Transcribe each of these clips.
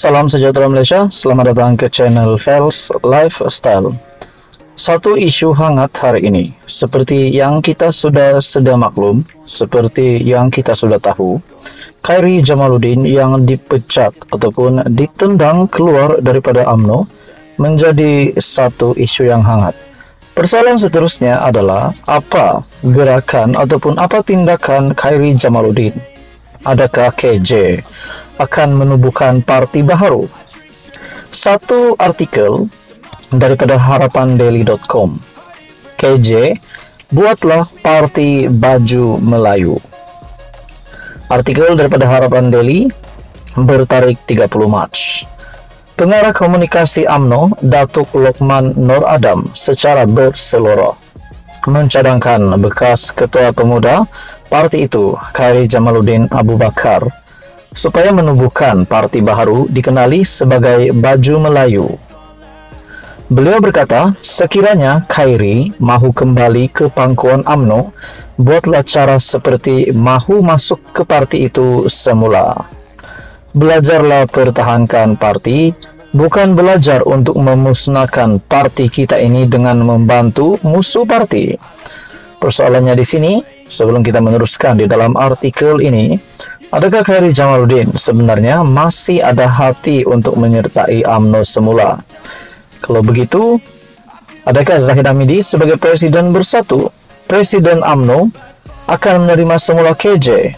salam sejahtera Malaysia. Selamat datang ke channel Fels Lifestyle. Satu isu hangat hari ini, seperti yang kita sudah sedia maklum, seperti yang kita sudah tahu, Khairy Jamaluddin yang dipecat ataupun ditendang keluar daripada UMNO menjadi satu isu yang hangat. Persoalan seterusnya adalah apa gerakan ataupun apa tindakan Khairy Jamaluddin? Adakah KJ akan menubuhkan parti baru? Satu artikel daripada harapandaily.com. KJ, buatlah parti baju Melayu. Artikel daripada Harapan Daily bertarik 30 Mac. Pengarah komunikasi UMNO, Datuk Lokman Nur Adam, secara berseluruh mencadangkan bekas ketua pemuda parti itu, Khairy Jamaluddin Abu Bakar, supaya menubuhkan parti baru dikenali sebagai Baju Melayu. Beliau berkata, sekiranya Khairy mahu kembali ke pangkuan UMNO, buatlah cara seperti mahu masuk ke parti itu semula. Belajarlah pertahankan parti, bukan belajar untuk memusnahkan parti kita ini dengan membantu musuh parti. Persoalannya di sini, sebelum kita meneruskan di dalam artikel ini, adakah Khairy Jamaluddin sebenarnya masih ada hati untuk menyertai UMNO semula? Kalau begitu, adakah Zahid Hamidi sebagai Presiden Bersatu, Presiden UMNO, akan menerima semula KJ?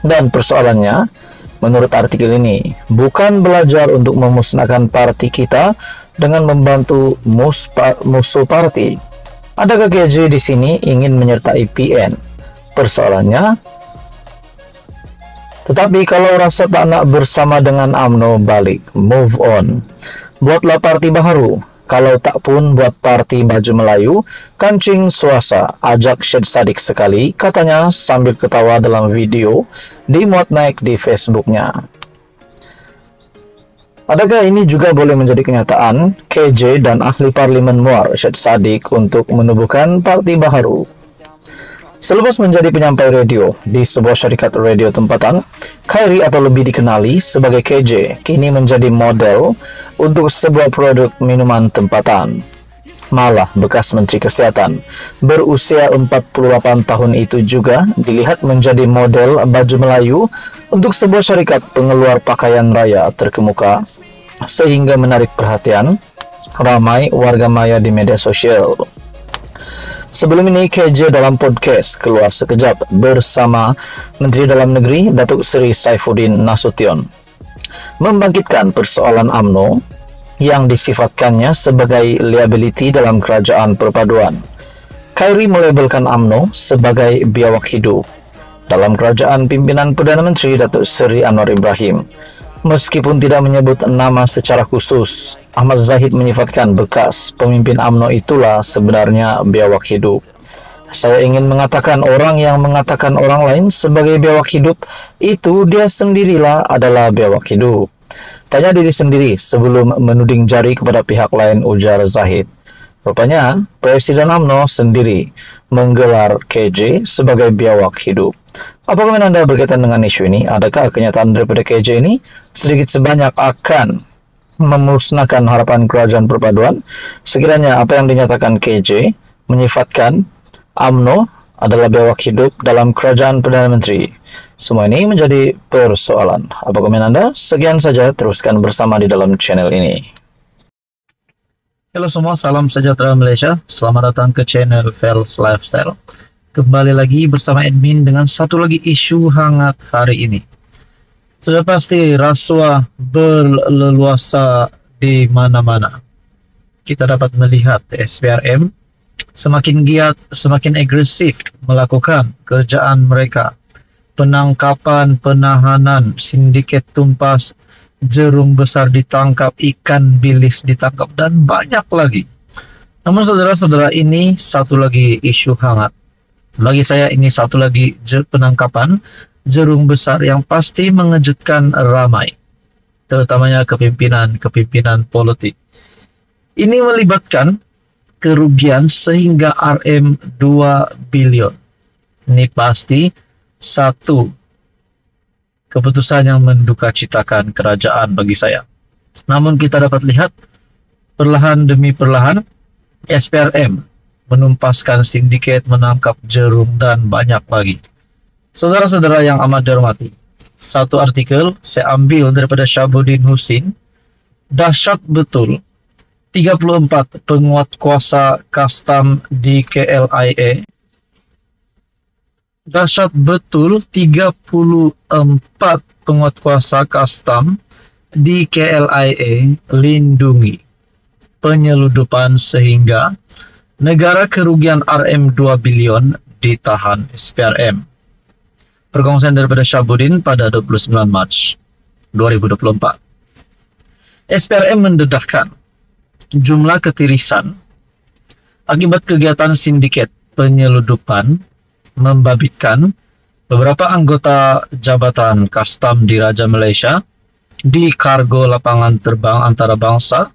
Dan persoalannya, menurut artikel ini, bukan belajar untuk memusnahkan parti kita dengan membantu musuh parti. Adakah KJ di sini ingin menyertai PN? Persoalannya, tetapi kalau rasa tak nak bersama dengan UMNO, balik, move on. Buatlah parti baru. Kalau tak pun buat parti Baju Melayu, kancing suasa, ajak Syed Saddiq sekali, katanya sambil ketawa dalam video dimuat naik di Facebooknya. Adakah ini juga boleh menjadi kenyataan KJ dan ahli parlimen Muar Syed Saddiq untuk menubuhkan parti baru? Selepas menjadi penyampai radio di sebuah syarikat radio tempatan, Khairy atau lebih dikenali sebagai KJ kini menjadi model untuk sebuah produk minuman tempatan. Malah bekas Menteri Kesehatan berusia 48 tahun itu juga dilihat menjadi model baju Melayu untuk sebuah syarikat pengeluar pakaian raya terkemuka, sehingga menarik perhatian ramai warga maya di media sosial. Sebelum ini, KJ dalam podcast Keluar Sekejap bersama Menteri Dalam Negeri Datuk Seri Saifuddin Nasution membangkitkan persoalan UMNO yang disifatkannya sebagai liability dalam kerajaan perpaduan. Khairy melabelkan UMNO sebagai biawak hidup dalam kerajaan pimpinan Perdana Menteri Datuk Seri Anwar Ibrahim. Meskipun tidak menyebut nama secara khusus, Ahmad Zahid menyifatkan bekas pemimpin UMNO itulah sebenarnya biawak hidup. Saya ingin mengatakan orang yang mengatakan orang lain sebagai biawak hidup, itu dia sendirilah adalah biawak hidup. Tanya diri sendiri sebelum menuding jari kepada pihak lain, ujar Zahid. Rupanya, Presiden UMNO sendiri menggelar KJ sebagai biawak hidup. Apa komentar Anda berkaitan dengan isu ini? Adakah kenyataan daripada KJ ini sedikit sebanyak akan memusnahkan harapan kerajaan perpaduan? Sekiranya apa yang dinyatakan KJ menyifatkan UMNO adalah biawak hidup dalam kerajaan Perdana Menteri. Semua ini menjadi persoalan. Apa komentar Anda? Sekian saja, teruskan bersama di dalam channel ini. Halo semua, salam sejahtera Malaysia. Selamat datang ke channel Fels Lifestyle. Kembali lagi bersama admin dengan satu lagi isu hangat hari ini. Sudah pasti rasuah berleluasa di mana-mana. Kita dapat melihat SPRM semakin giat, semakin agresif melakukan kerjaan mereka. Penangkapan, penahanan, sindiket tumpas, jerung besar ditangkap, ikan bilis ditangkap, dan banyak lagi. Namun saudara-saudara, ini satu lagi isu hangat. Bagi saya ini satu lagi penangkapan jerung besar yang pasti mengejutkan ramai, terutamanya kepimpinan politik. Ini melibatkan kerugian sehingga RM 2 bilion. Ini pasti satu Keputusan yang mendukacitakan kerajaan bagi saya. Namun kita dapat lihat perlahan demi perlahan SPRM menumpaskan sindiket, menangkap Jerung, dan banyak lagi. Saudara-saudara yang amat dihormati, satu artikel saya ambil daripada Syahabuddin Husin. Dahsyat betul 34 penguat kuasa kastam di KLIA. Dahsyat betul 34 penguat kuasa kastam di KLIA lindungi penyeludupan sehingga negara kerugian RM 2 bilion ditahan SPRM. Perkongsian daripada Syahabuddin pada 29 Mac 2024. SPRM mendedahkan jumlah ketirisan akibat kegiatan sindiket penyeludupan membabitkan beberapa anggota jabatan kastam di Raja Malaysia di kargo lapangan terbang antarabangsa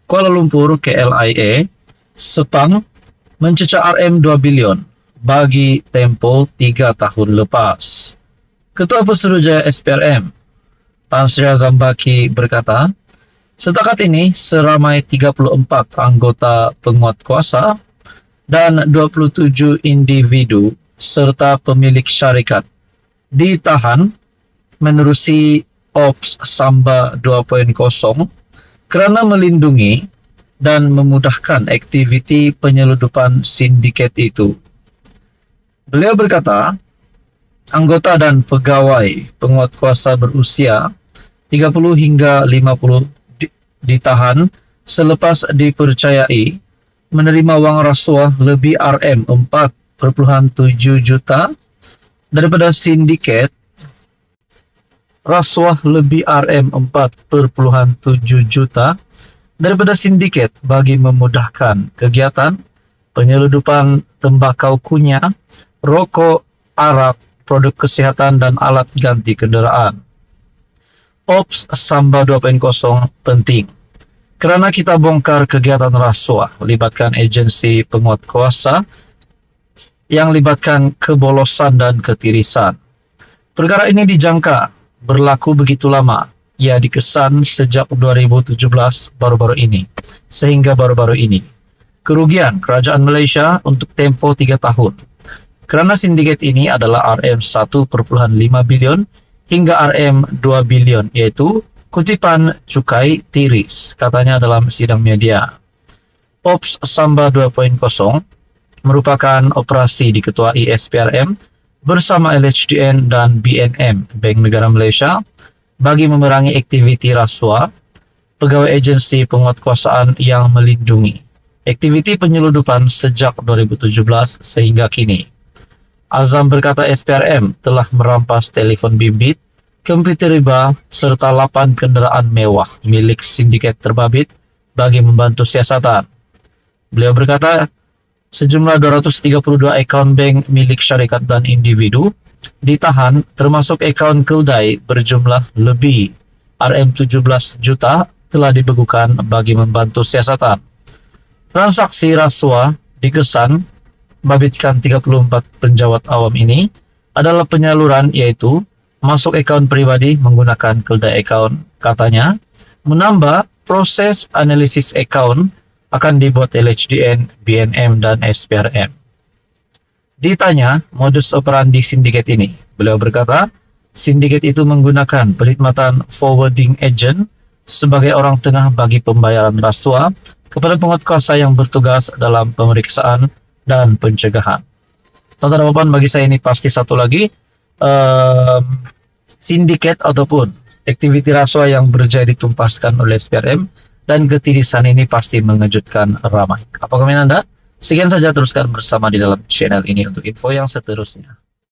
Kuala Lumpur KLIA Sepang mencecah RM 2 bilion bagi tempoh 3 tahun lepas. Ketua Pesuruhjaya SPRM Tan Sri Azambaki berkata, setakat ini seramai 34 anggota penguat kuasa dan 27 individu serta pemilik syarikat ditahan menerusi Ops Samba 2.0 kerana melindungi dan memudahkan aktiviti penyeludupan sindiket itu. Beliau berkata, anggota dan pegawai penguat kuasa berusia 30 hingga 50 ditahan selepas dipercayai menerima wang rasuah lebih RM 4,7 juta daripada sindiket bagi memudahkan kegiatan penyeludupan tembakau kunyah, rokok, arak, produk kesihatan dan alat ganti kenderaan. Ops Samba 2.0 penting kerana kita bongkar kegiatan rasuah, libatkan agensi penguat kuasa yang libatkan kebolosan dan ketirisan. Perkara ini dijangka berlaku begitu lama, ia dikesan sejak 2017 baru-baru ini, sehingga baru-baru ini. Kerugian kerajaan Malaysia untuk tempoh 3 tahun. Kerana sindiket ini adalah RM 1,5 bilion hingga RM 2 bilion, yaitu kutipan cukai tiris, katanya dalam sidang media. Ops Samba 2.0 merupakan operasi diketuai SPRM bersama LHDN dan BNM, Bank Negara Malaysia, bagi memerangi aktiviti rasuah, pegawai agensi penguatkuasaan yang melindungi aktiviti penyeludupan sejak 2017 sehingga kini. Azam berkata SPRM telah merampas telefon bimbit, komputer riba, serta 8 kenderaan mewah milik sindiket terbabit bagi membantu siasatan. Beliau berkata, sejumlah 232 akaun bank milik syarikat dan individu ditahan, termasuk akaun keldai berjumlah lebih RM 17 juta telah dibekukan bagi membantu siasatan. Transaksi rasuah dikesan babitkan 34 penjawat awam ini adalah penyaluran, yaitu masuk akaun pribadi menggunakan keldai akaun. Katanya, menambah proses analisis akaun akan dibuat LHDN, BNM, dan SPRM. Ditanya modus operandi sindiket ini, beliau berkata, sindiket itu menggunakan perkhidmatan forwarding agent sebagai orang tengah bagi pembayaran rasuah kepada penguatkuasa yang bertugas dalam pemeriksaan dan pencegahan. Tonton jawaban bagi saya ini pasti satu lagi, sindiket ataupun aktiviti rasuah yang berjaya ditumpaskan oleh SPRM, dan ketirisan ini pasti mengejutkan ramai. Apa komen Anda? Sekian saja, teruskan bersama di dalam channel ini untuk info yang seterusnya.